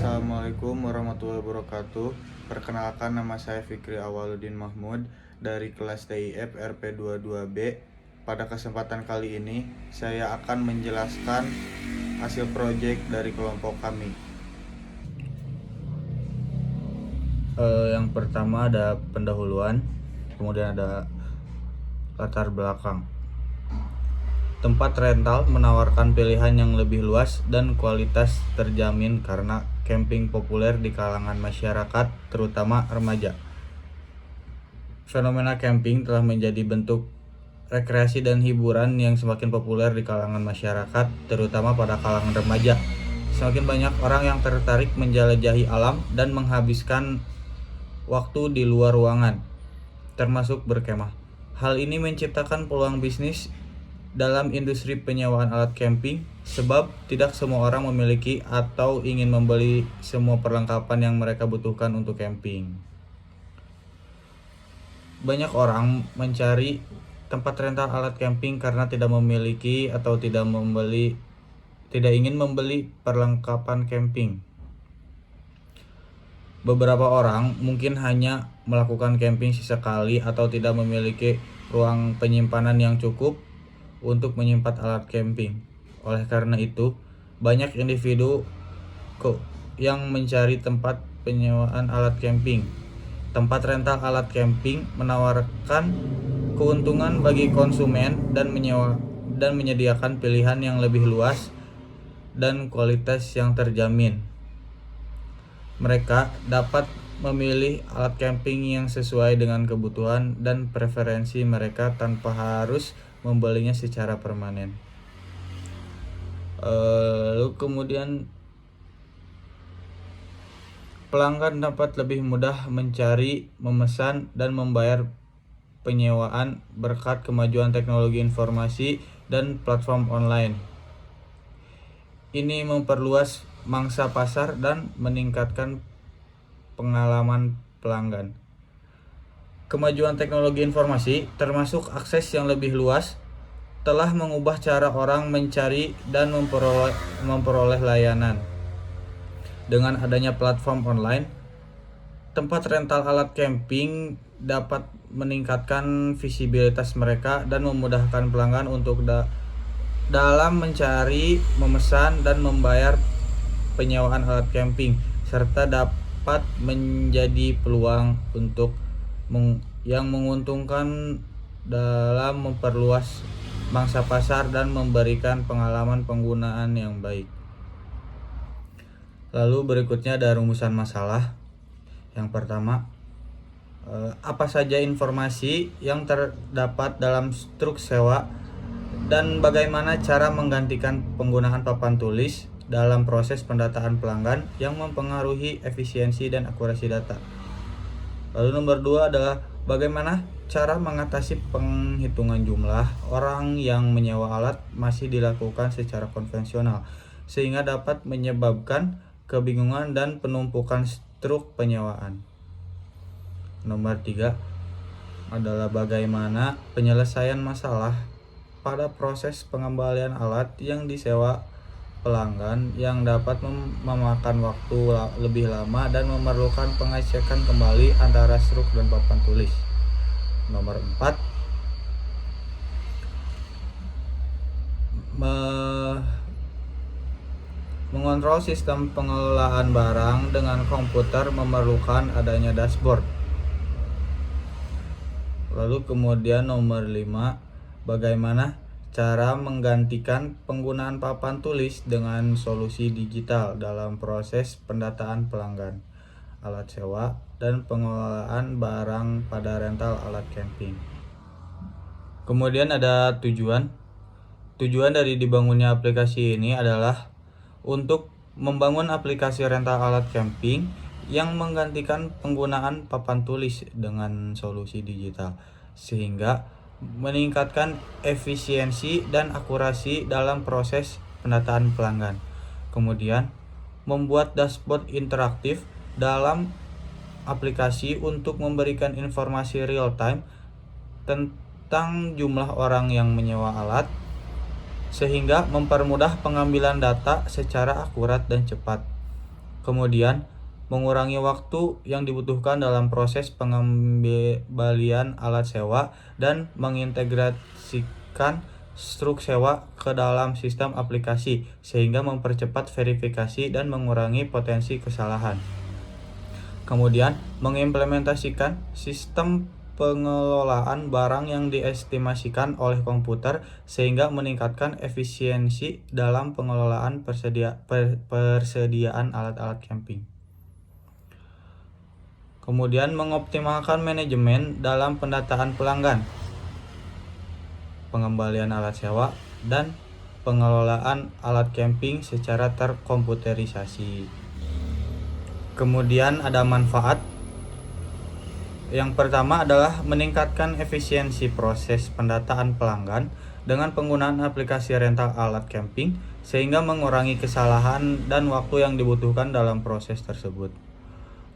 Assalamualaikum warahmatullahi wabarakatuh. Perkenalkan, nama saya Fikri Awaludin Mahmud dari kelas TIF RP22B. Pada kesempatan kali ini saya akan menjelaskan hasil proyek dari kelompok kami. Yang pertama ada pendahuluan, kemudian ada latar belakang. Tempat rental menawarkan pilihan yang lebih luas dan kualitas terjamin karena camping populer di kalangan masyarakat, terutama remaja. Fenomena camping telah menjadi bentuk rekreasi dan hiburan yang semakin populer di kalangan masyarakat, terutama pada kalangan remaja. Semakin banyak orang yang tertarik menjelajahi alam dan menghabiskan waktu di luar ruangan, termasuk berkemah. Hal ini menciptakan peluang bisnis dalam industri penyewaan alat camping, sebab tidak semua orang memiliki atau ingin membeli semua perlengkapan yang mereka butuhkan untuk camping. Banyak orang mencari tempat rental alat camping karena tidak memiliki atau tidak ingin membeli perlengkapan camping. Beberapa orang mungkin hanya melakukan camping sesekali atau tidak memiliki ruang penyimpanan yang cukup untuk menyimpan alat camping. Oleh karena itu, banyak individu yang mencari tempat penyewaan alat camping. Tempat rental alat camping menawarkan keuntungan bagi konsumen dan menyediakan pilihan yang lebih luas dan kualitas yang terjamin. Mereka dapat memilih alat camping yang sesuai dengan kebutuhan dan preferensi mereka tanpa harus membelinya secara permanen. Lalu kemudian pelanggan dapat lebih mudah mencari, memesan, dan membayar penyewaan berkat kemajuan teknologi informasi dan platform online. Ini memperluas mangsa pasar dan meningkatkan pengalaman pelanggan. Kemajuan teknologi informasi, termasuk akses yang lebih luas, telah mengubah cara orang mencari dan memperoleh layanan. Dengan adanya platform online, tempat rental alat camping dapat meningkatkan visibilitas mereka dan memudahkan pelanggan untuk dalam mencari, memesan, dan membayar penyewaan alat camping, serta dapat menjadi peluang untuk yang menguntungkan dalam memperluas mangsa pasar dan memberikan pengalaman penggunaan yang baik. Lalu berikutnya ada rumusan masalah. Yang pertama, apa saja informasi yang terdapat dalam struk sewa dan bagaimana cara menggantikan penggunaan papan tulis dalam proses pendataan pelanggan yang mempengaruhi efisiensi dan akurasi data. Lalu nomor 2 adalah bagaimana cara mengatasi penghitungan jumlah orang yang menyewa alat masih dilakukan secara konvensional, sehingga dapat menyebabkan kebingungan dan penumpukan struk penyewaan. Nomor 3 adalah bagaimana penyelesaian masalah pada proses pengembalian alat yang disewa pelanggan yang dapat memakan waktu lebih lama dan memerlukan pengecekan kembali antara struk dan papan tulis. Nomor 4, mengontrol sistem pengelolaan barang dengan komputer memerlukan adanya dashboard. Lalu kemudian nomor 5, bagaimana cara menggantikan penggunaan papan tulis dengan solusi digital dalam proses pendataan pelanggan, alat sewa, dan pengelolaan barang pada rental alat camping. Kemudian ada tujuan. Tujuan dari dibangunnya aplikasi ini adalah untuk membangun aplikasi rental alat camping yang menggantikan penggunaan papan tulis dengan solusi digital, sehingga meningkatkan efisiensi dan akurasi dalam proses pendataan pelanggan. Kemudian, membuat dashboard interaktif dalam aplikasi untuk memberikan informasi real time tentang jumlah orang yang menyewa alat, sehingga mempermudah pengambilan data secara akurat dan cepat. Kemudian, mengurangi waktu yang dibutuhkan dalam proses pengembalian alat sewa dan mengintegrasikan struk sewa ke dalam sistem aplikasi sehingga mempercepat verifikasi dan mengurangi potensi kesalahan. Kemudian, mengimplementasikan sistem pengelolaan barang yang diestimasikan oleh komputer sehingga meningkatkan efisiensi dalam pengelolaan persediaan alat-alat camping. Kemudian, mengoptimalkan manajemen dalam pendataan pelanggan, pengembalian alat sewa, dan pengelolaan alat camping secara terkomputerisasi. Kemudian ada manfaat. Yang pertama adalah meningkatkan efisiensi proses pendataan pelanggan dengan penggunaan aplikasi rental alat camping sehingga mengurangi kesalahan dan waktu yang dibutuhkan dalam proses tersebut.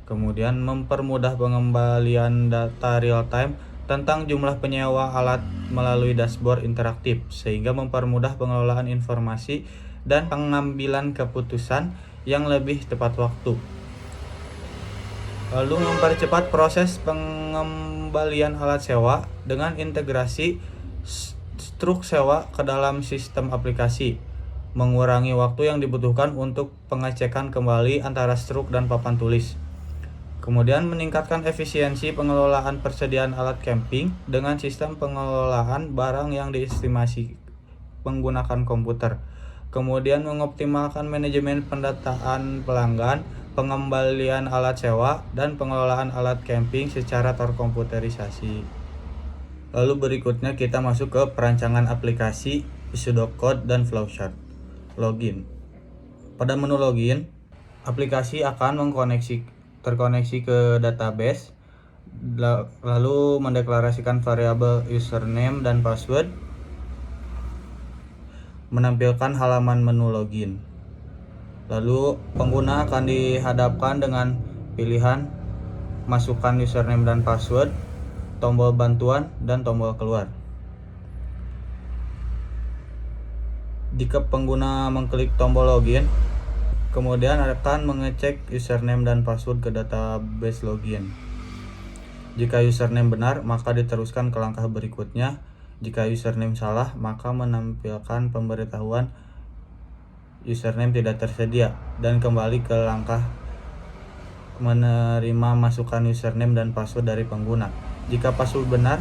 Kemudian mempermudah pengembalian data real time tentang jumlah penyewa alat melalui dashboard interaktif sehingga mempermudah pengelolaan informasi dan pengambilan keputusan yang lebih tepat waktu. Lalu mempercepat proses pengembalian alat sewa dengan integrasi struk sewa ke dalam sistem aplikasi, mengurangi waktu yang dibutuhkan untuk pengecekan kembali antara struk dan papan tulis. Kemudian meningkatkan efisiensi pengelolaan persediaan alat camping dengan sistem pengelolaan barang yang diestimasi menggunakan komputer. Kemudian mengoptimalkan manajemen pendataan pelanggan, pengembalian alat sewa, dan pengelolaan alat camping secara terkomputerisasi. Lalu berikutnya kita masuk ke perancangan aplikasi, pseudocode, dan flowchart. Login. Pada menu login, aplikasi akan terkoneksi ke database, lalu mendeklarasikan variabel username dan password, menampilkan halaman menu login. Lalu pengguna akan dihadapkan dengan pilihan masukkan username dan password, tombol bantuan, dan tombol keluar. Jika pengguna mengklik tombol login, kemudian akan mengecek username dan password ke database login. Jika username benar, maka diteruskan ke langkah berikutnya. Jika username salah, maka menampilkan pemberitahuan username tidak tersedia dan kembali ke langkah menerima masukan username dan password dari pengguna. Jika password benar,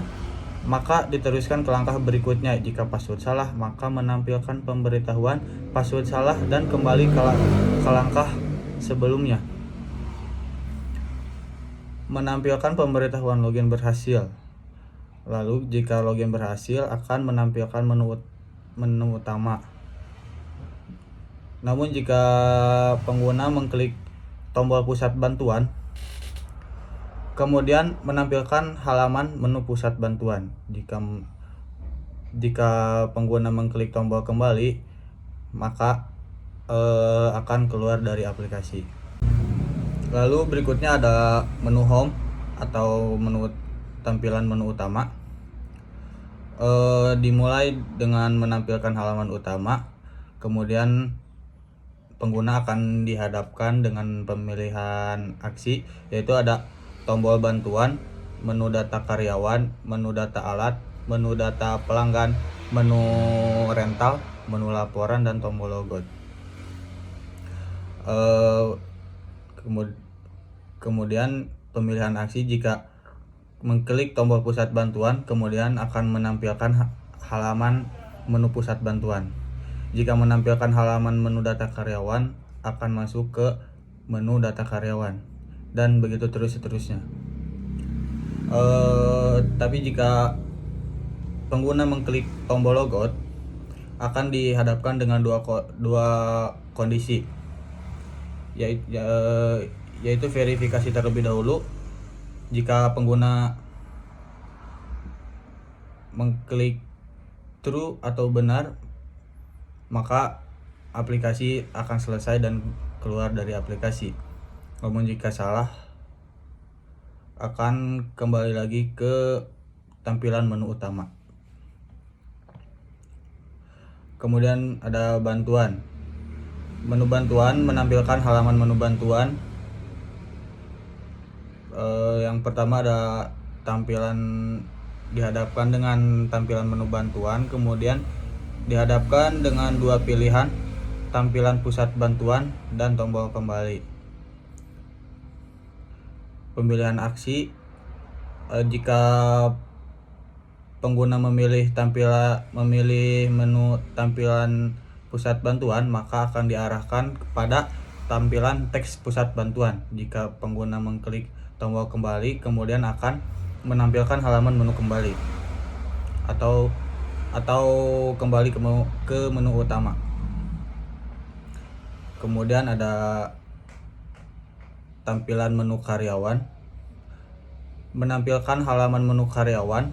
maka diteruskan ke langkah berikutnya. Jika password salah, maka menampilkan pemberitahuan password salah dan kembali ke langkah sebelumnya. Menampilkan pemberitahuan login berhasil. Lalu jika login berhasil akan menampilkan menu utama. Namun jika pengguna mengklik tombol pusat bantuan, kemudian menampilkan halaman menu pusat bantuan. Jika pengguna mengklik tombol kembali, maka akan keluar dari aplikasi. Lalu berikutnya ada menu home atau tampilan menu utama. Dimulai dengan menampilkan halaman utama, kemudian pengguna akan dihadapkan dengan pemilihan aksi, yaitu ada tombol bantuan, menu data karyawan, menu data alat, menu data pelanggan, menu rental, menu laporan, dan tombol logout. Kemudian pemilihan aksi, jika mengklik tombol pusat bantuan, kemudian akan menampilkan halaman menu pusat bantuan. Jika menampilkan halaman menu data karyawan, akan masuk ke menu data karyawan, dan begitu seterusnya. Tapi jika pengguna mengklik tombol logout, akan dihadapkan dengan dua kondisi, yaitu verifikasi terlebih dahulu. Jika pengguna mengklik true atau benar, maka aplikasi akan selesai dan keluar dari aplikasi. Namun jika salah, akan kembali lagi ke tampilan menu utama. Kemudian ada bantuan. Menu bantuan menampilkan halaman menu bantuan. Yang pertama ada tampilan, dihadapkan dengan tampilan menu bantuan, kemudian dihadapkan dengan dua pilihan, tampilan pusat bantuan dan tombol kembali. Pemilihan aksi, jika pengguna memilih menu tampilan pusat bantuan, maka akan diarahkan kepada tampilan teks pusat bantuan. Jika pengguna mengklik tombol kembali, kemudian akan menampilkan halaman menu kembali atau kembali ke menu utama. Kemudian ada tampilan menu karyawan, menampilkan halaman menu karyawan.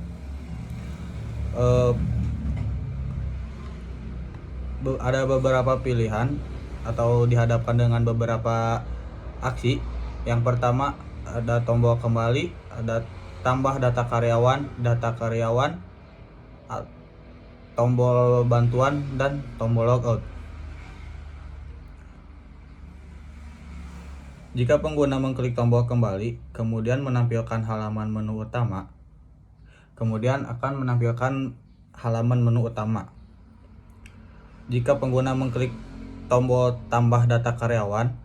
Ada beberapa pilihan atau dihadapkan dengan beberapa aksi. Yang pertama ada tombol kembali, ada tambah data karyawan, tombol bantuan, dan tombol logout. Jika pengguna mengklik tombol kembali, kemudian menampilkan halaman menu utama, kemudian akan menampilkan halaman menu utama. Jika pengguna mengklik tombol tambah data karyawan,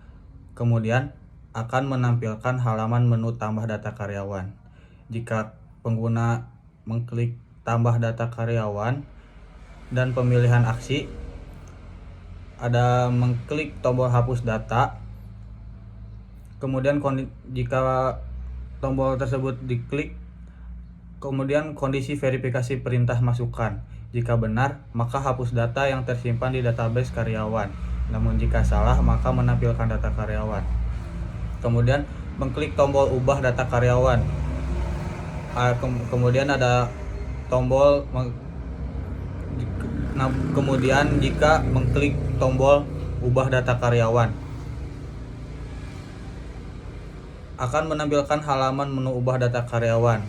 kemudian akan menampilkan halaman menu tambah data karyawan. Jika pengguna mengklik tambah data karyawan dan pemilihan aksi, ada mengklik tombol hapus data. Kemudian jika tombol tersebut diklik, kemudian kondisi verifikasi perintah masukkan. Jika benar, maka hapus data yang tersimpan di database karyawan. Namun jika salah, maka menampilkan data karyawan. Kemudian mengklik tombol ubah data karyawan. Kemudian ada tombol kemudian jika mengklik tombol ubah data karyawan, akan menampilkan halaman menu ubah data karyawan.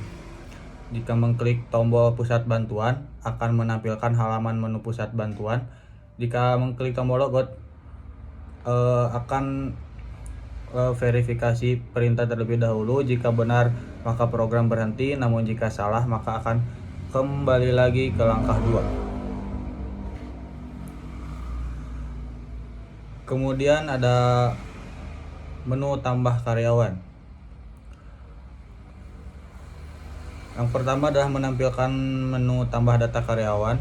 Jika mengklik tombol pusat bantuan, akan menampilkan halaman menu pusat bantuan. Jika mengklik tombol logout, akan verifikasi perintah terlebih dahulu. Jika benar, maka program berhenti. Namun jika salah, maka akan kembali lagi ke langkah 2. Kemudian ada menu tambah karyawan. Yang pertama adalah menampilkan menu tambah data karyawan.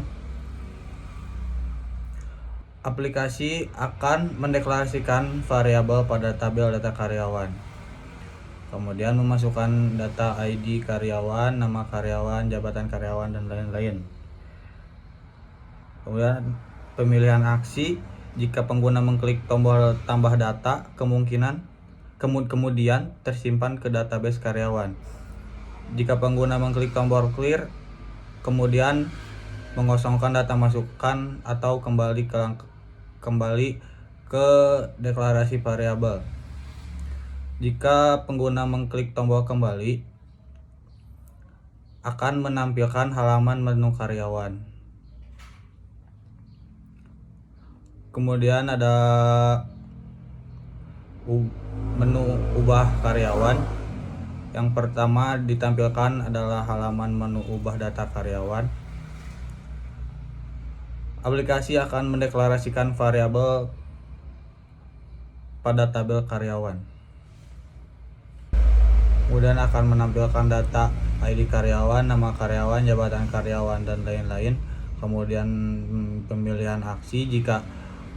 Aplikasi akan mendeklarasikan variabel pada tabel data karyawan. Kemudian memasukkan data ID karyawan, nama karyawan, jabatan karyawan, dan lain-lain. Kemudian pemilihan aksi, jika pengguna mengklik tombol tambah data, kemudian tersimpan ke database karyawan. Jika pengguna mengklik tombol clear, kemudian mengosongkan data masukan atau kembali ke deklarasi variabel. Jika pengguna mengklik tombol kembali, akan menampilkan halaman menu karyawan. Kemudian ada menu ubah karyawan. Yang pertama ditampilkan adalah halaman menu ubah data karyawan. Aplikasi akan mendeklarasikan variabel pada tabel karyawan. Kemudian akan menampilkan data ID karyawan, nama karyawan, jabatan karyawan, dan lain-lain. Kemudian pemilihan aksi, jika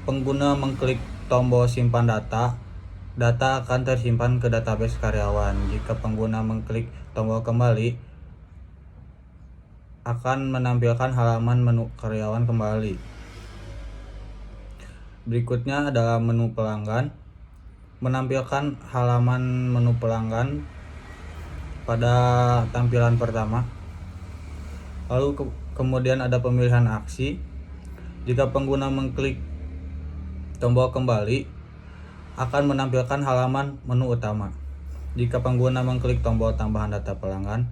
pengguna mengklik tombol simpan data akan tersimpan ke database karyawan. Jika pengguna mengklik tombol kembali, akan menampilkan halaman menu karyawan kembali. Berikutnya adalah menu pelanggan. Menampilkan halaman menu pelanggan pada tampilan pertama. Lalu kemudian ada pemilihan aksi. Jika pengguna mengklik tombol kembali, akan menampilkan halaman menu utama. Jika pengguna mengklik tombol tambahan data pelanggan,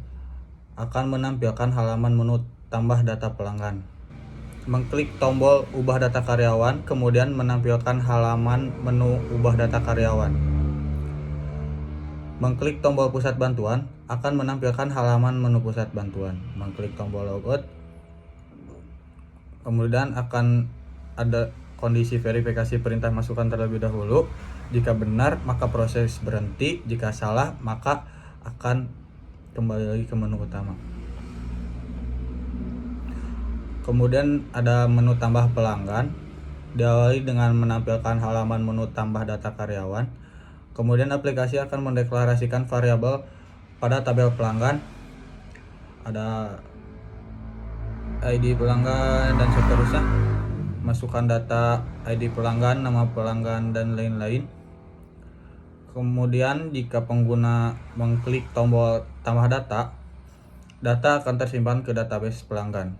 akan menampilkan halaman menu tambah data pelanggan. mengklik tombol ubah data karyawan, kemudian menampilkan halaman menu ubah data karyawan. Mengklik tombol pusat bantuan akan menampilkan halaman menu pusat bantuan. Mengklik tombol logout, kemudian akan ada kondisi verifikasi perintah masukan terlebih dahulu. Jika benar, maka proses berhenti. Jika salah, maka akan kembali lagi ke menu utama. Kemudian ada menu tambah pelanggan, diawali dengan menampilkan halaman menu tambah data karyawan. Kemudian aplikasi akan mendeklarasikan variabel pada tabel pelanggan, ada ID pelanggan dan seterusnya. Masukkan data ID pelanggan, nama pelanggan, dan lain-lain. Kemudian jika pengguna mengklik tombol tambah data, data akan tersimpan ke database pelanggan.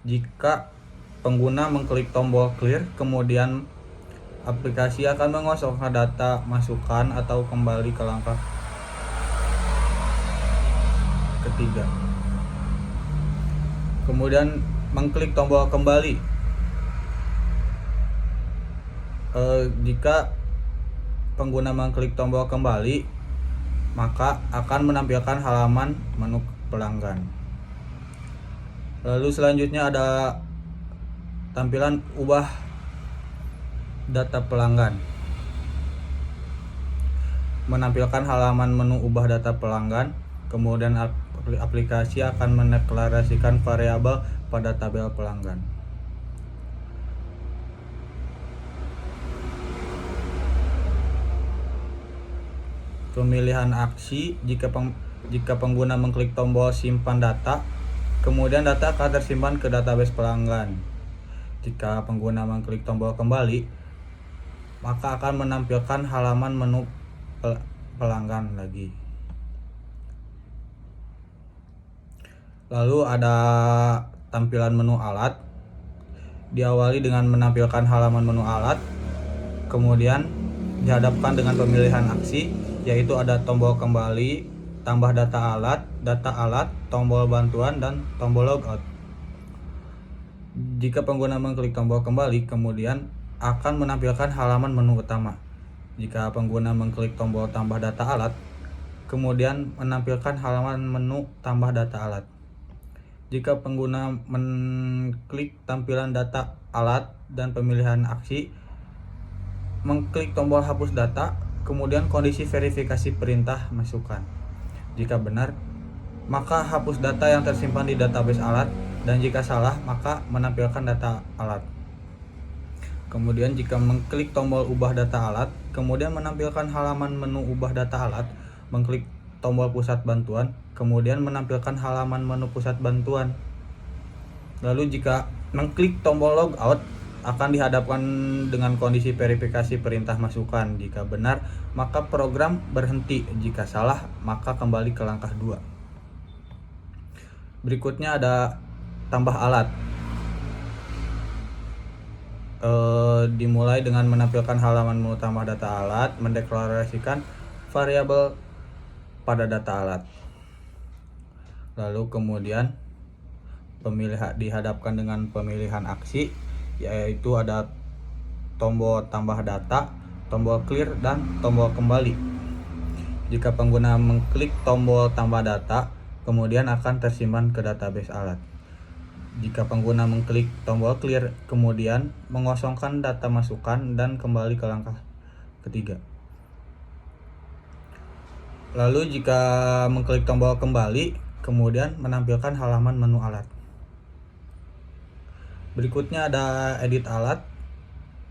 Jika pengguna mengklik tombol clear, kemudian aplikasi akan mengosongkan data masukan atau kembali ke langkah ketiga. Kemudian mengklik tombol kembali. Jika pengguna mengklik tombol kembali, maka akan menampilkan halaman menu pelanggan. Lalu selanjutnya ada tampilan ubah data pelanggan. Menampilkan halaman menu ubah data pelanggan, kemudian aplikasi akan mendeklarasikan variabel pada tabel pelanggan. Pemilihan aksi, jika pengguna mengklik tombol simpan data, kemudian data akan tersimpan ke database pelanggan. Jika pengguna mengklik tombol kembali, maka akan menampilkan halaman menu pelanggan lagi. Lalu ada tampilan menu alat, diawali dengan menampilkan halaman menu alat, kemudian dihadapkan dengan pemilihan aksi, yaitu ada tombol kembali, tambah data alat, tombol bantuan, dan tombol logout. Jika pengguna mengklik tombol kembali, kemudian akan menampilkan halaman menu utama. Jika pengguna mengklik tombol tambah data alat, kemudian menampilkan halaman menu tambah data alat. Jika pengguna mengklik tampilan data alat dan pemilihan aksi, mengklik tombol hapus data, kemudian kondisi verifikasi perintah masukan. Jika benar, maka hapus data yang tersimpan di database alat, dan jika salah, maka menampilkan data alat. Kemudian jika mengklik tombol ubah data alat, kemudian menampilkan halaman menu ubah data alat, mengklik tombol pusat bantuan, kemudian menampilkan halaman menu pusat bantuan. Lalu jika mengklik tombol logout, akan dihadapkan dengan kondisi verifikasi perintah masukan. Jika benar, maka program berhenti. Jika salah, maka kembali ke langkah 2. Berikutnya ada tambah alat. Dimulai dengan menampilkan halaman menu tambah data alat, mendeklarasikan variabel pada data alat. Lalu kemudian dihadapkan dengan pemilihan aksi, yaitu ada tombol tambah data, tombol clear, dan tombol kembali. Jika pengguna mengklik tombol tambah data, kemudian akan tersimpan ke database alat. Jika pengguna mengklik tombol clear, kemudian mengosongkan data masukan dan kembali ke langkah ketiga. Lalu jika mengklik tombol kembali, kemudian menampilkan halaman menu alat. Berikutnya ada edit alat,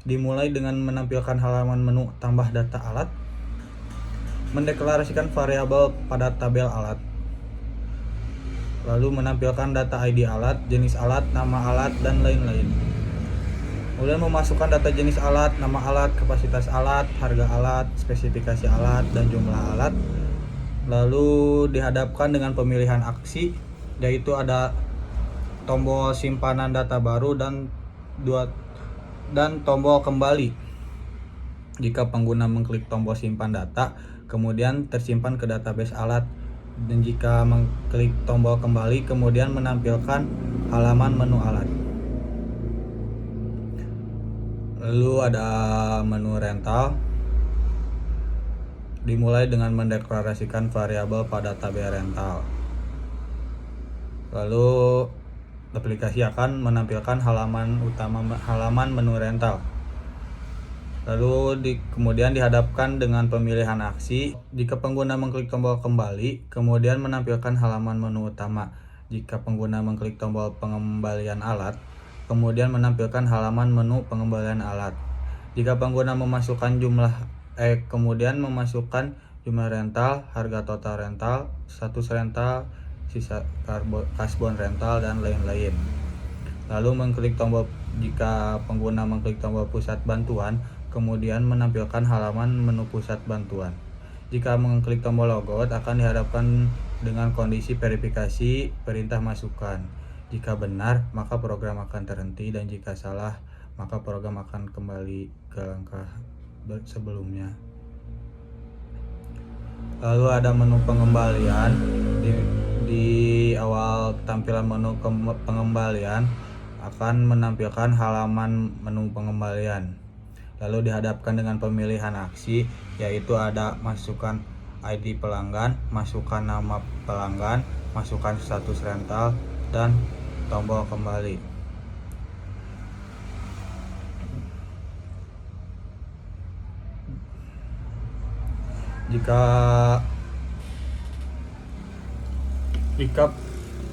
dimulai dengan menampilkan halaman menu tambah data alat, mendeklarasikan variabel pada tabel alat, lalu menampilkan data ID alat, jenis alat, nama alat, dan lain-lain. Kemudian memasukkan data jenis alat, nama alat, kapasitas alat, harga alat, spesifikasi alat, dan jumlah alat. Lalu dihadapkan dengan pemilihan aksi, yaitu ada tombol simpanan data baru dan tombol kembali. Jika pengguna mengklik tombol simpan data, kemudian tersimpan ke database alat, dan jika mengklik tombol kembali, kemudian menampilkan halaman menu alat. Lalu ada menu rental. Dimulai dengan mendeklarasikan variabel pada tabel rental. Lalu aplikasi akan menampilkan halaman menu rental. Lalu kemudian dihadapkan dengan pemilihan aksi. Jika pengguna mengklik tombol kembali, kemudian menampilkan halaman menu utama. Jika pengguna mengklik tombol pengembalian alat, kemudian menampilkan halaman menu pengembalian alat. Jika pengguna memasukkan kemudian memasukkan jumlah rental, harga total rental, status rental, sisa kasbon rental, dan lain-lain. Lalu jika pengguna mengklik tombol pusat bantuan, kemudian menampilkan halaman menu pusat bantuan. Jika mengklik tombol logout, akan dihadapkan dengan kondisi verifikasi perintah masukan. Jika benar, maka program akan terhenti, dan jika salah, maka program akan kembali ke langkah sebelumnya. Lalu ada menu pengembalian. Di awal tampilan menu pengembalian akan menampilkan halaman menu pengembalian. Lalu dihadapkan dengan pemilihan aksi, yaitu ada masukkan ID pelanggan, masukkan nama pelanggan, masukkan status rental, dan tombol kembali. Jika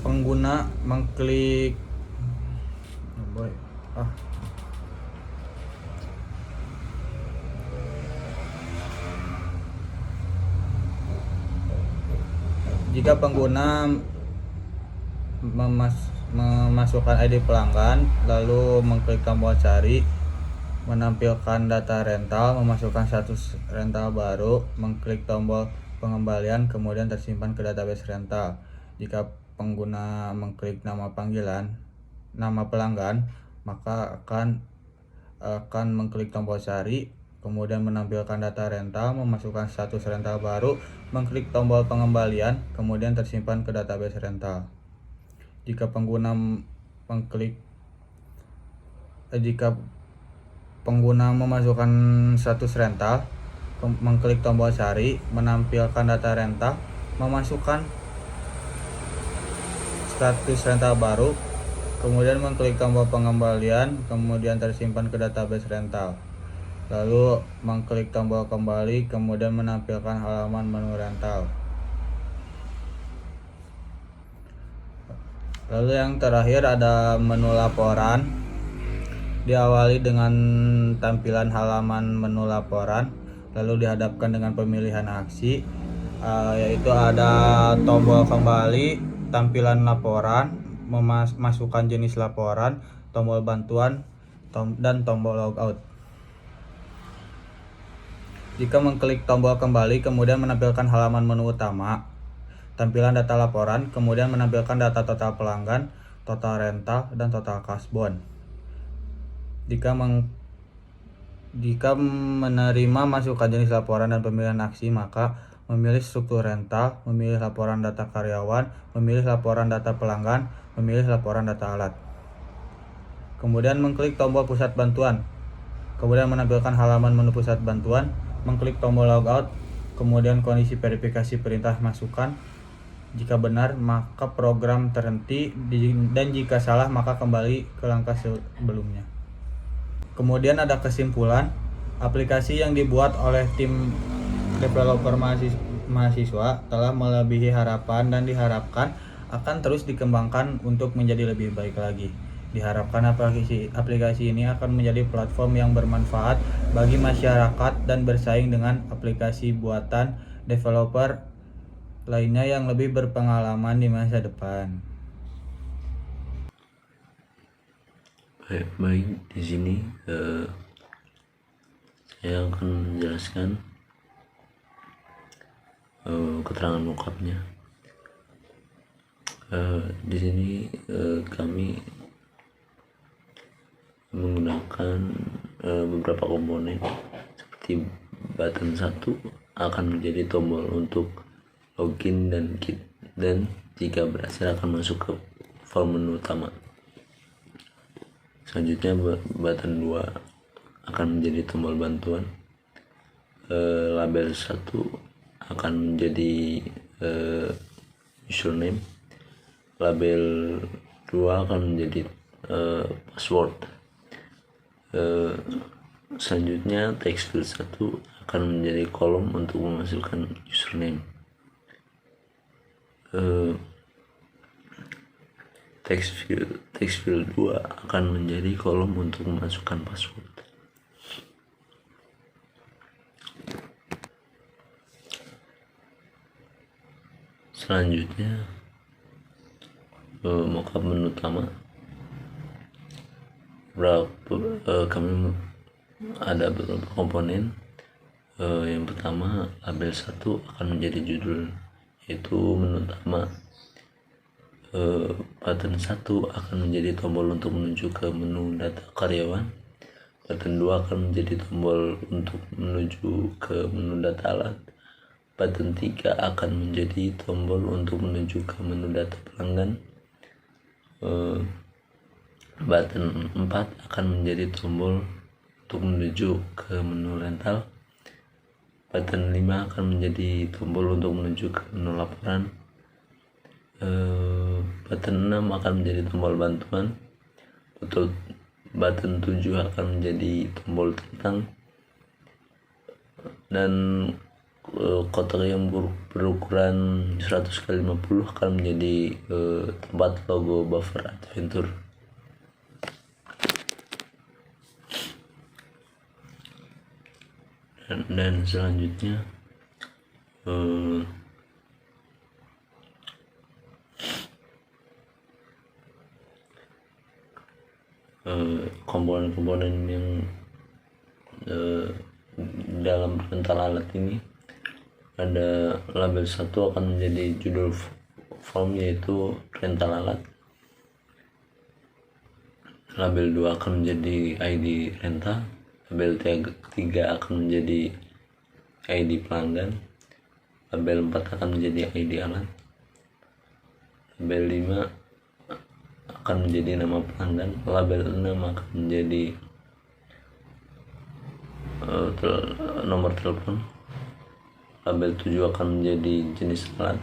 pengguna mengklik memasukkan ID pelanggan, lalu mengklik tombol cari, menampilkan data rental, memasukkan status rental baru, mengklik tombol pengembalian, kemudian tersimpan ke database rental. Jika pengguna mengklik nama pelanggan, maka akan mengklik tombol cari, kemudian menampilkan data rental, memasukkan status rental baru, mengklik tombol pengembalian, kemudian tersimpan ke database rental. Jika pengguna memasukkan status rental, mengklik tombol cari, menampilkan data rental, memasukkan status rental baru, kemudian mengklik tombol pengembalian, kemudian tersimpan ke database rental. Lalu mengklik tombol kembali, kemudian menampilkan halaman menu rental. Lalu yang terakhir ada menu laporan. Diawali dengan tampilan halaman menu laporan, lalu dihadapkan dengan pemilihan aksi, yaitu ada tombol kembali, tampilan laporan, masukkan jenis laporan, tombol bantuan, dan tombol logout. Jika mengklik tombol kembali, kemudian menampilkan halaman menu utama, tampilan data laporan, kemudian menampilkan data total pelanggan, total rental, dan total kasbon. Jika menerima masukan jenis laporan dan pemilihan aksi, maka memilih struktur rental, memilih laporan data karyawan, memilih laporan data pelanggan, memilih laporan data alat. Kemudian mengklik tombol pusat bantuan, kemudian menampilkan halaman menu pusat bantuan, mengklik tombol logout, kemudian kondisi verifikasi perintah masukan. Jika benar, maka program terhenti, dan jika salah, maka kembali ke langkah sebelumnya. Kemudian ada kesimpulan. Aplikasi yang dibuat oleh tim developer mahasiswa telah melebihi harapan dan diharapkan akan terus dikembangkan untuk menjadi lebih baik lagi. Diharapkan aplikasi ini akan menjadi platform yang bermanfaat bagi masyarakat dan bersaing dengan aplikasi buatan developer lainnya yang lebih berpengalaman di masa depan. Baik, di sini saya akan menjelaskan keterangan lengkapnya. Di sini kami menggunakan beberapa komponen seperti button 1 akan menjadi tombol untuk login dan quit, dan jika berhasil akan masuk ke form menu utama. Selanjutnya button 2 akan menjadi tombol bantuan. Label 1 akan menjadi username. Label 2 akan menjadi password. Selanjutnya text field 1 akan menjadi kolom untuk memasukkan username. Text field 2 akan menjadi kolom untuk memasukkan password. Selanjutnya mockup menu utama. Kami ada beberapa komponen. Yang pertama, label 1 akan menjadi judul, yaitu menu utama. Button 1 akan menjadi tombol untuk menuju ke menu data karyawan. Button 2 akan menjadi tombol untuk menuju ke menu data alat. Button 3 akan menjadi tombol untuk menuju ke menu data pelanggan. Button 4 akan menjadi tombol untuk menuju ke menu rental. Button 5 akan menjadi tombol untuk menuju ke menu laporan. Button 6 akan menjadi tombol bantuan. Button 7 akan menjadi tombol tentang, dan kotak yang berukuran 100x50 akan menjadi tempat logo buffer adventure. Dan selanjutnya komponen-komponen yang dalam rental alat ini ada. Label 1 akan menjadi judul form, yaitu rental alat. Label 2 akan menjadi ID rental. Label 3 akan menjadi ID pelanggan. Label 4 akan menjadi ID alat. Label 5 akan menjadi nama pelanggan. Label 6 akan menjadi nomor telepon. Label 7 akan menjadi jenis alat.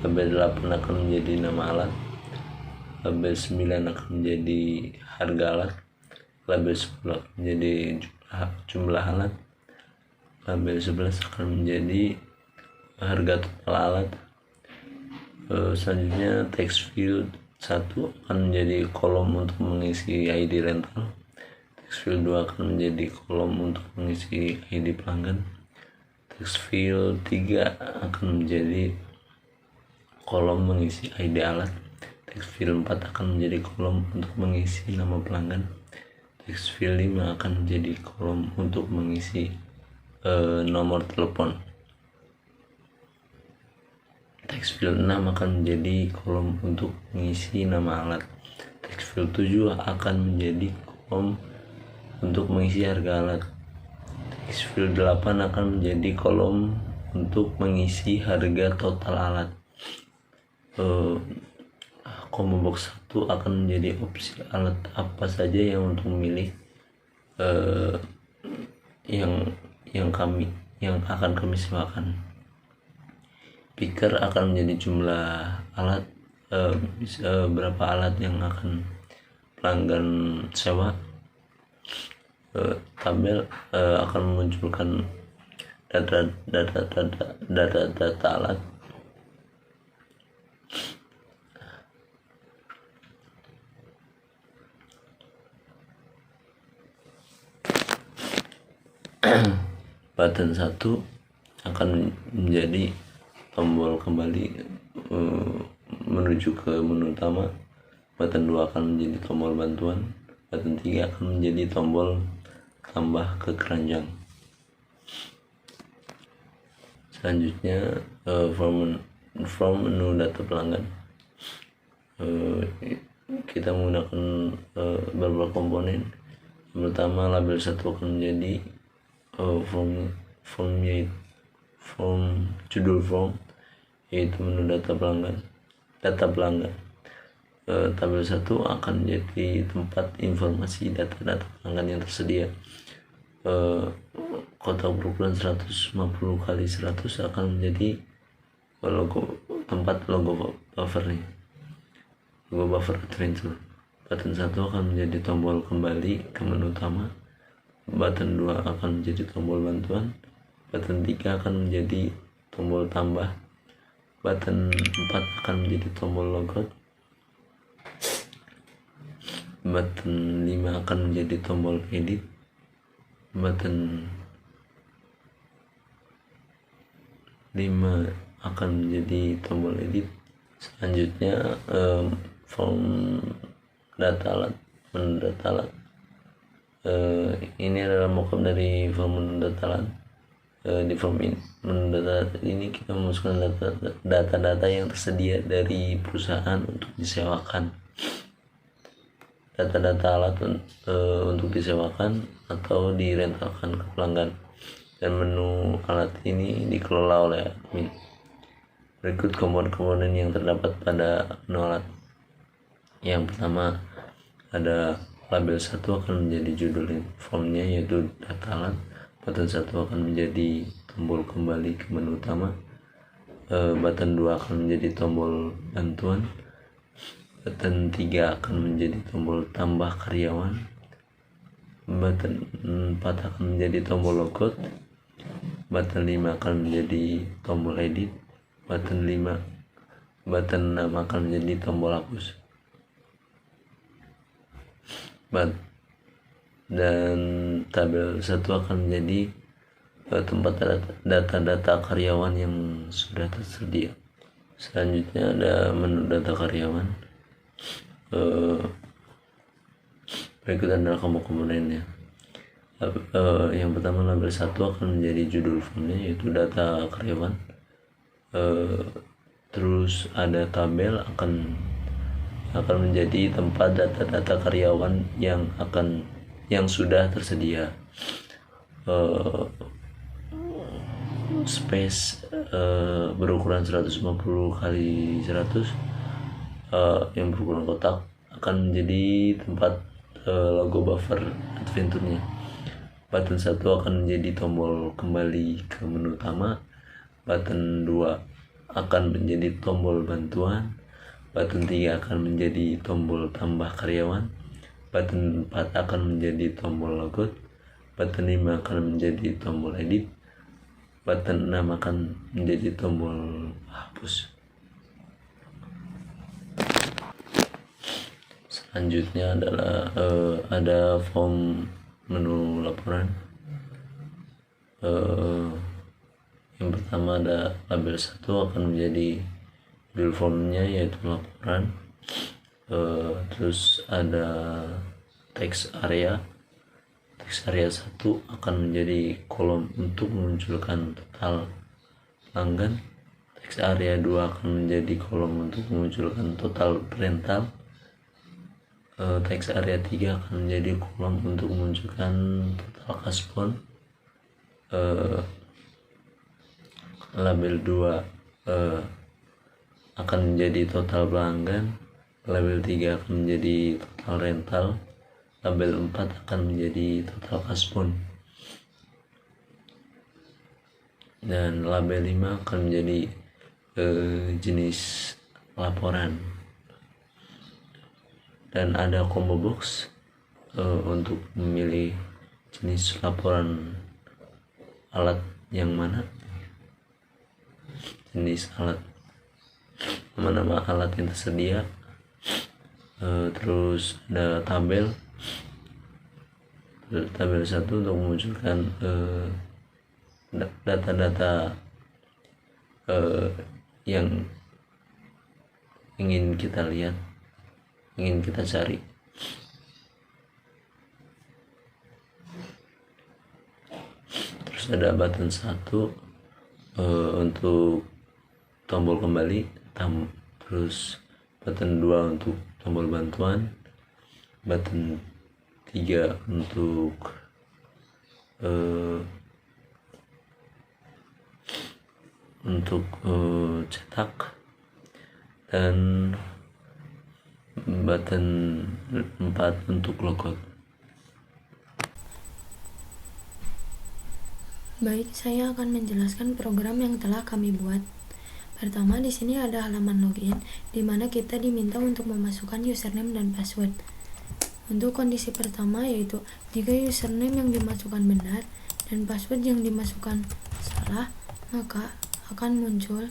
Label 8 akan menjadi nama alat. Label 9 akan menjadi harga alat. Label 10 akan menjadi jumlah alat. Label 11 akan menjadi harga total alat. Selanjutnya text field 1 akan menjadi kolom untuk mengisi ID rental. Text field 2 akan menjadi kolom untuk mengisi ID pelanggan. Text field 3 akan menjadi kolom mengisi ID alat. Text field 4 akan menjadi kolom untuk mengisi nama pelanggan. Text field 5 akan menjadi kolom untuk mengisi nomor telepon. Text field 6 akan menjadi kolom untuk mengisi nama alat. Text field 7 akan menjadi kolom untuk mengisi harga alat. Text field 8 akan menjadi kolom untuk mengisi harga total alat. Combo box 1 akan menjadi opsi alat apa saja yang untuk memilih yang akan kami sewakan. Picker akan menjadi jumlah alat, berapa alat yang akan pelanggan sewa. Tabel akan memunculkan data alat. Button 1 akan menjadi tombol kembali menuju ke menu utama. Button 2 akan menjadi tombol bantuan. Button 3 akan menjadi tombol tambah ke keranjang. Selanjutnya from menu data pelanggan. Kita menggunakan beberapa komponen. Yang pertama, label 1 akan menjadi judul form, yaitu menu data pelanggan. Tabel 1 akan menjadi tempat informasi data-data pelanggan yang tersedia. kotak berukuran 150 kali 100 akan menjadi tempat logo buffer nih, logo buffer adventure. Button 1 akan menjadi tombol kembali ke menu utama, button 2 akan menjadi tombol bantuan, button 3 akan menjadi tombol tambah, button 4 akan menjadi tombol logout, button 5 akan menjadi tombol edit, button 5 akan menjadi tombol edit. Selanjutnya form data alat, menu data alat. Ini adalah mockup dari form menu data alat. Di form ini, menu data ini kita memasukkan data-data yang tersedia dari perusahaan untuk disewakan. Data-data alat untuk disewakan atau direntalkan ke pelanggan, dan menu alat ini dikelola oleh admin. Berikut komponen-komponen yang terdapat pada menu alat. Yang pertama ada label 1 akan menjadi judul formnya, yaitu data alat. Button 1 akan menjadi tombol kembali ke menu utama, button 2 akan menjadi tombol bantuan, button 3 akan menjadi tombol tambah karyawan, button 4 akan menjadi tombol logout, button 5 akan menjadi tombol edit, button 6 akan menjadi tombol hapus, dan tabel 1 akan menjadi tempat data-data karyawan yang sudah tersedia. Selanjutnya ada menu data karyawan. Berikut adalah komponennya. Yang pertama, label 1 akan menjadi judul formnya, yaitu data karyawan. Terus ada tabel akan menjadi tempat data-data karyawan yang sudah tersedia. Space berukuran 150 kali 100 yang berukuran kotak akan menjadi tempat logo buffer adventure-nya. Button 1 akan menjadi tombol kembali ke menu utama, button 2 akan menjadi tombol bantuan, button 3 akan menjadi tombol tambah karyawan, button 4 akan menjadi tombol logout, button 5 akan menjadi tombol edit, button 6 akan menjadi tombol hapus. Selanjutnya adalah ada form menu laporan. Yang pertama ada label 1 akan menjadi judul formnya, yaitu laporan. Terus ada text area. Text area 1 akan menjadi kolom untuk memunculkan total pelanggan. Text area 2 akan menjadi kolom untuk memunculkan total rental. Text area 3 akan menjadi kolom untuk memunculkan total kaspon. Label 2 akan menjadi total pelanggan. Label 3 akan menjadi total rental. Label 4 akan menjadi total kaspon, dan label 5 akan menjadi jenis laporan. Dan ada combo box untuk memilih jenis laporan alat yang mana, jenis alat, nama-nama alat yang tersedia. Terus ada tabel 1 untuk memunculkan data-data yang ingin kita lihat, ingin kita cari. Terus ada button 1 untuk tombol kembali, terus button 2 untuk tombol bantuan, button 3 untuk cetak, dan button 4 untuk logout. Baik, saya akan menjelaskan program yang telah kami buat. Pertama, di sini ada halaman login, di mana kita diminta untuk memasukkan username dan password. Untuk kondisi pertama yaitu jika username yang dimasukkan benar dan password yang dimasukkan salah, maka akan muncul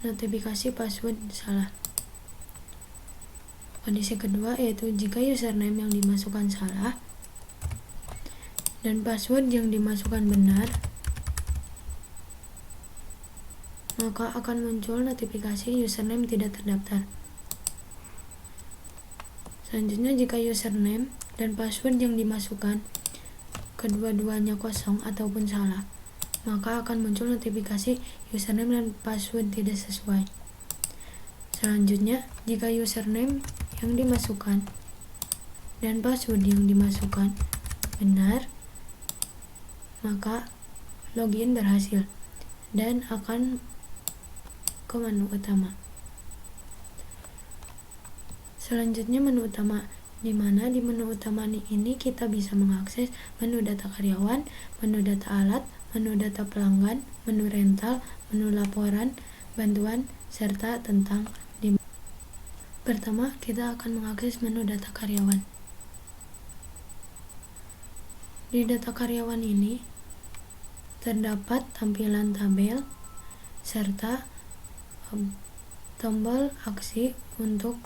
notifikasi password salah. Kondisi kedua yaitu jika username yang dimasukkan salah dan password yang dimasukkan benar, maka akan muncul notifikasi username tidak terdaftar. Selanjutnya, jika username dan password yang dimasukkan kedua-duanya kosong ataupun salah, maka akan muncul notifikasi username dan password tidak sesuai. Selanjutnya, jika username yang dimasukkan dan password yang dimasukkan benar, maka login berhasil dan akan ke menu utama. Selanjutnya, menu utama, di mana di menu utama ini kita bisa mengakses menu data karyawan, menu data alat, menu data pelanggan, menu rental, menu laporan, bantuan, serta tentang di. Pertama, kita akan mengakses menu data karyawan. Di data karyawan ini terdapat tampilan tabel serta tombol aksi untuk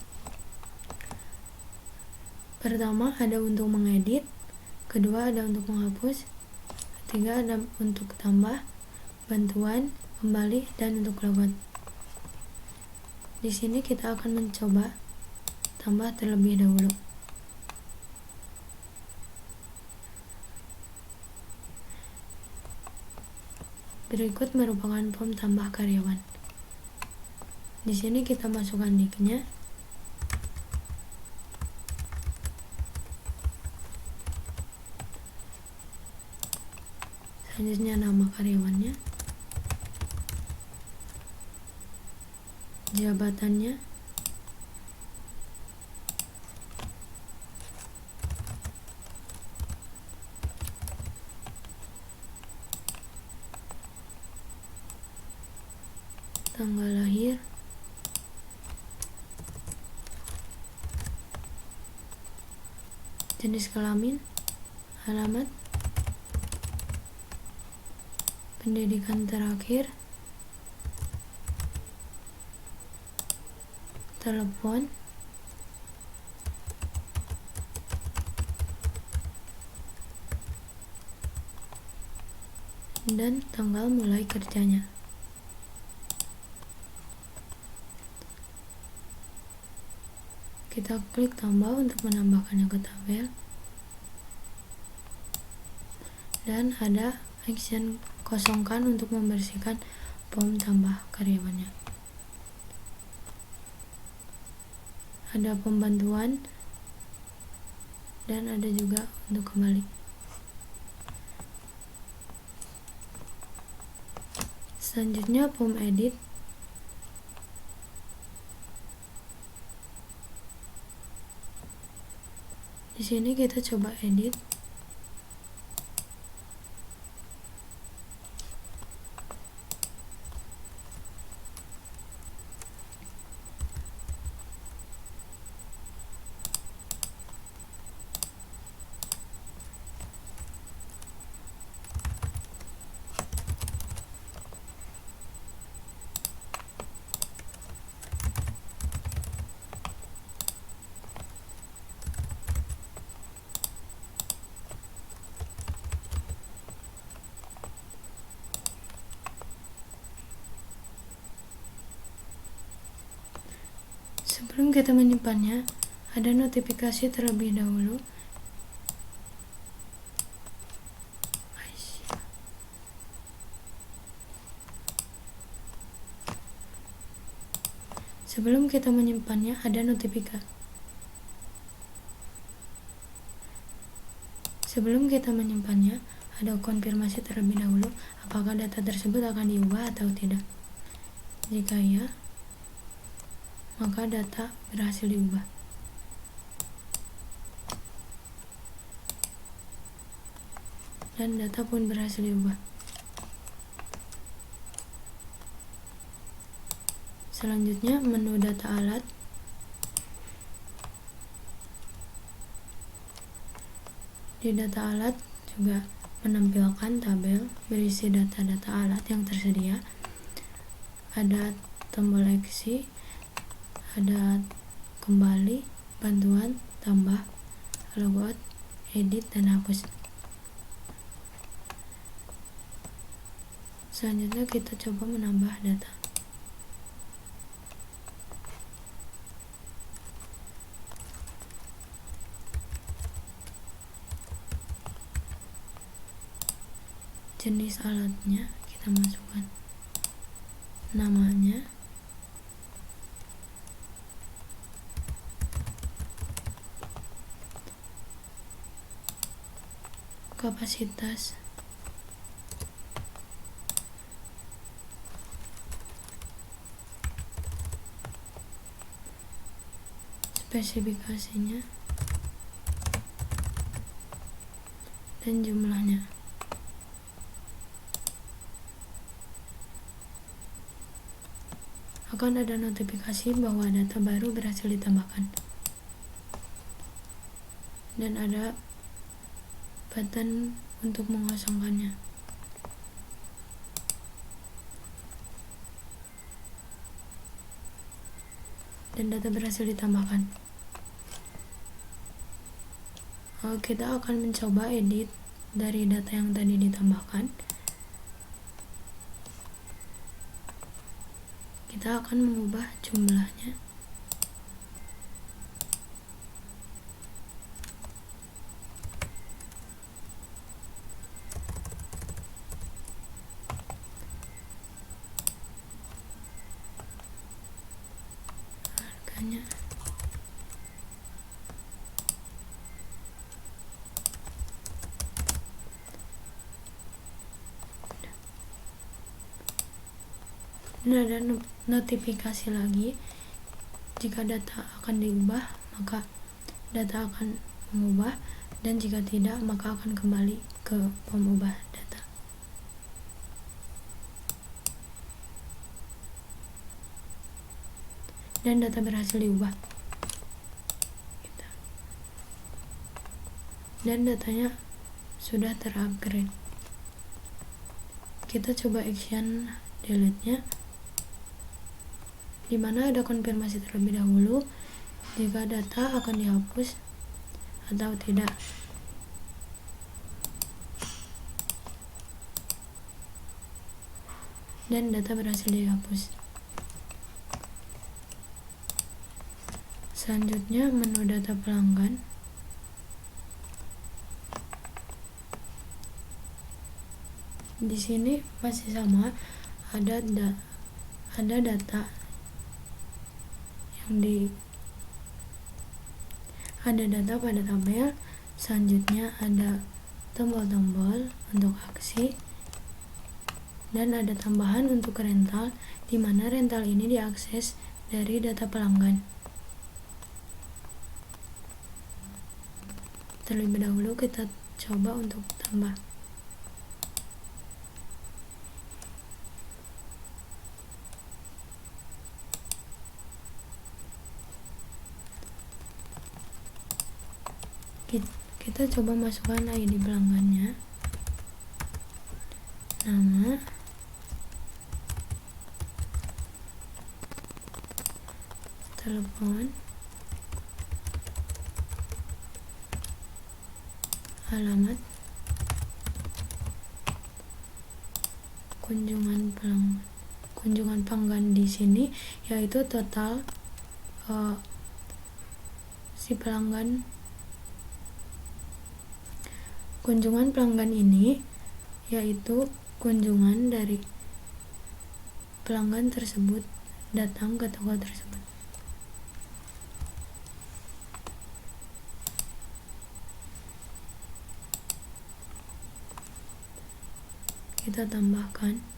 pertama ada untuk mengedit, kedua ada untuk menghapus, ketiga ada untuk tambah, bantuan, kembali, dan untuk logout. Di sini kita akan mencoba tambah terlebih dahulu. Berikut merupakan form tambah karyawan. Di sini kita masukkan nicknya, selanjutnya nama karyawannya, jabatannya, tanggal lahir, jenis kelamin, alamat, pendidikan terakhir, telepon, dan tanggal mulai kerjanya. Kita klik tambah untuk menambahkannya ke tabel, dan ada action kosongkan untuk membersihkan form tambah karyawannya. Ada pembantuan dan ada juga untuk kembali. Selanjutnya form edit. Di sini kita coba edit. Sebelum kita menyimpannya, ada notifikasi terlebih dahulu. Sebelum kita menyimpannya, ada notifikasi. Sebelum kita menyimpannya, ada konfirmasi terlebih dahulu apakah data tersebut akan diubah atau tidak. Jika ya, maka data berhasil diubah. dan data pun berhasil diubah. Selanjutnya, menu data alat. Di data alat juga menampilkan tabel berisi data-data alat yang tersedia. Ada tombol X, ada kembali, bantuan, tambah, logout, edit, dan hapus. Selanjutnya kita coba menambah data. Jenis alatnya kita masukkan, namanya, kapasitas, spesifikasinya, dan jumlahnya. Akan ada notifikasi bahwa data baru berhasil ditambahkan, dan ada button untuk mengosongkannya. Dan data berhasil ditambahkan. Kita akan mencoba edit dari data yang tadi ditambahkan. Kita akan mengubah jumlahnya. Harganya. Ini ada notifikasi lagi jika data akan diubah, maka data akan mengubah, dan jika tidak maka akan kembali ke pengubah data. Dan data berhasil diubah. Dan datanya sudah terupgrade. Kita coba action delete-nya, di mana ada konfirmasi terlebih dahulu jika data akan dihapus atau tidak. Dan data berhasil dihapus. Selanjutnya, menu data pelanggan. Di sini masih sama, ada data ada data pada tabel. Selanjutnya ada tombol-tombol untuk aksi, dan ada tambahan untuk rental, di mana rental ini diakses dari data pelanggan. Terlebih dahulu kita coba untuk tambah. Kita coba masukkan ID pelanggannya, nama, telepon, alamat, kunjungan pelanggan di sini yaitu total si pelanggan. Kunjungan pelanggan ini yaitu kunjungan dari pelanggan tersebut datang ke toko tersebut. Kita tambahkan.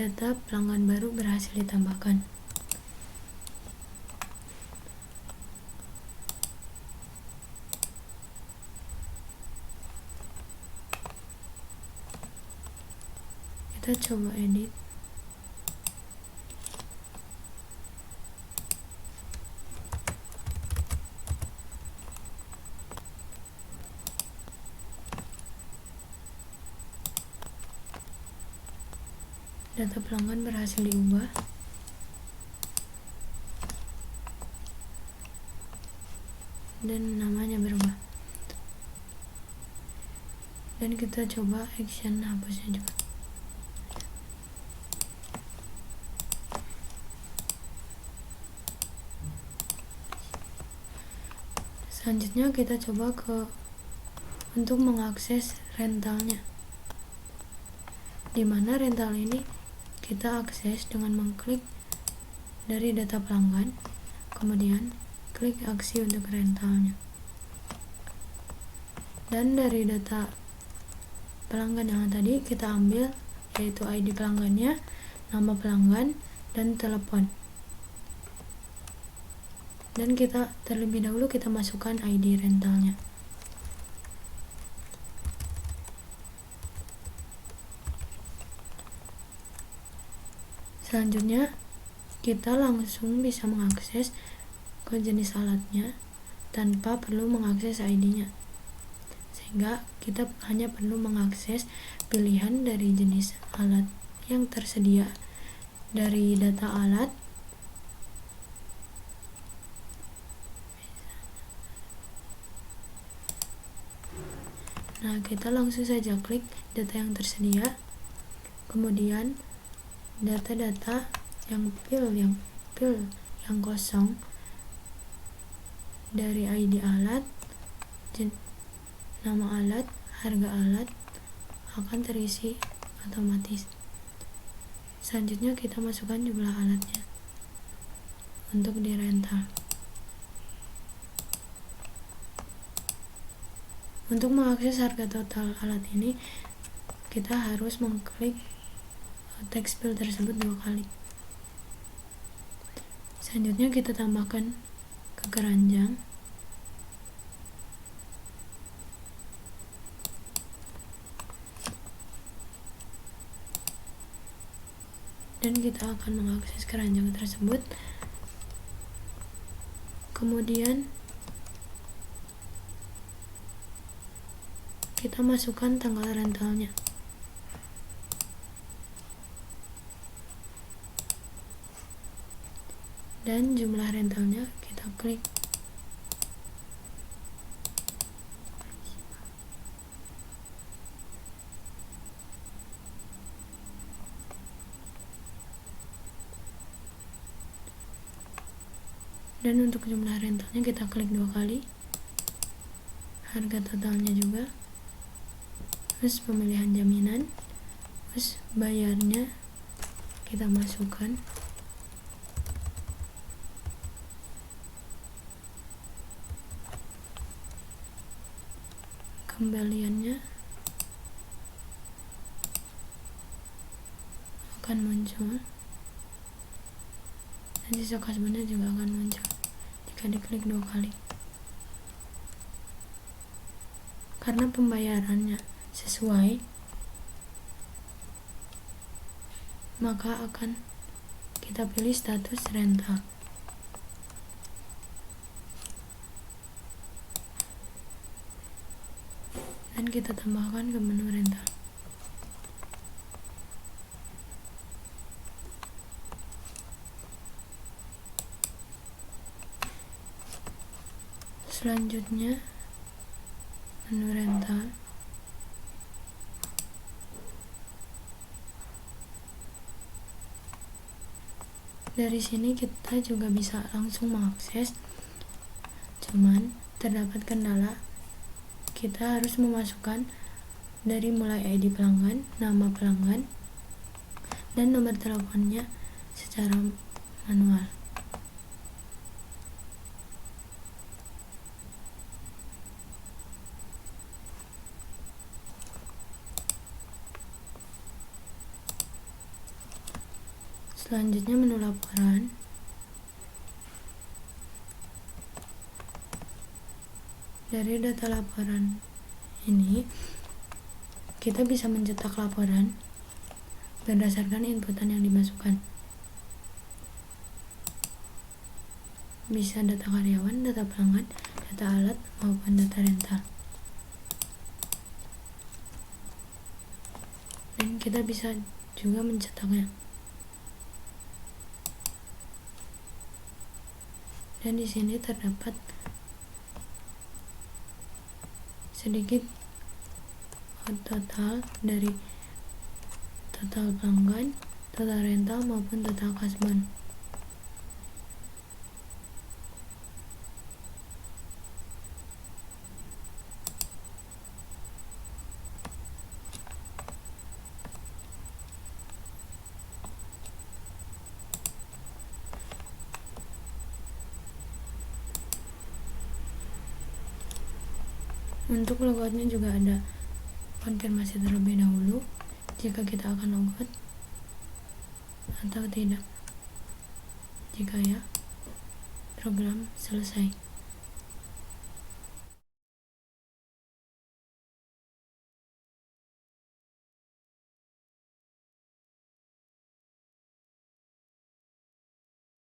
data pelanggan baru berhasil ditambahkan. Kita coba edit. Data pelanggan berhasil diubah. Dan namanya berubah. Dan kita coba action hapusnya juga. Selanjutnya kita coba untuk mengakses rentalnya, dimana rental ini kita akses dengan mengklik dari data pelanggan, kemudian klik aksi untuk rentalnya. Dan dari data pelanggan yang tadi kita ambil yaitu ID pelanggannya, nama pelanggan, dan telepon. Dan kita terlebih dahulu kita masukkan ID rentalnya. Selanjutnya kita langsung bisa mengakses ke jenis alatnya tanpa perlu mengakses ID-nya, sehingga kita hanya perlu mengakses pilihan dari jenis alat yang tersedia dari data alat. Nah, kita langsung saja klik data yang tersedia, kemudian data-data yang kosong dari ID alat, nama alat, harga alat akan terisi otomatis. Selanjutnya kita masukkan jumlah alatnya untuk dirental. Untuk mengakses harga total alat ini, kita harus mengklik text field tersebut 2 kali. Selanjutnya kita tambahkan ke keranjang. Dan kita akan mengakses keranjang tersebut. Kemudian kita masukkan tanggal rentalnya. Dan jumlah rentalnya kita klik. Dan untuk jumlah rentalnya kita klik 2 kali. Harga totalnya juga. Terus pemilihan jaminan. Terus bayarnya kita masukkan. Kembaliannya akan muncul, dan sisa kasbonya juga akan muncul jika diklik 2 kali. Karena pembayarannya sesuai, maka akan kita pilih status rental. Dan kita tambahkan ke menu rental. Selanjutnya menu rental. Dari sini kita juga bisa langsung mengakses, cuman terdapat kendala. Kita harus memasukkan dari mulai ID pelanggan, nama pelanggan, dan nomor teleponnya secara manual. Selanjutnya menu laporan. Dari data laporan ini, kita bisa mencetak laporan berdasarkan inputan yang dimasukkan. Bisa data karyawan, data pelanggan, data alat, maupun data rental. Dan kita bisa juga mencetaknya. Dan di sini terdapat sedikit total dari total pelanggan, total rental, maupun total kasbon. Untuk logoutnya juga ada konfirmasi terlebih dahulu jika kita akan logout atau tidak. Jika ya, program selesai.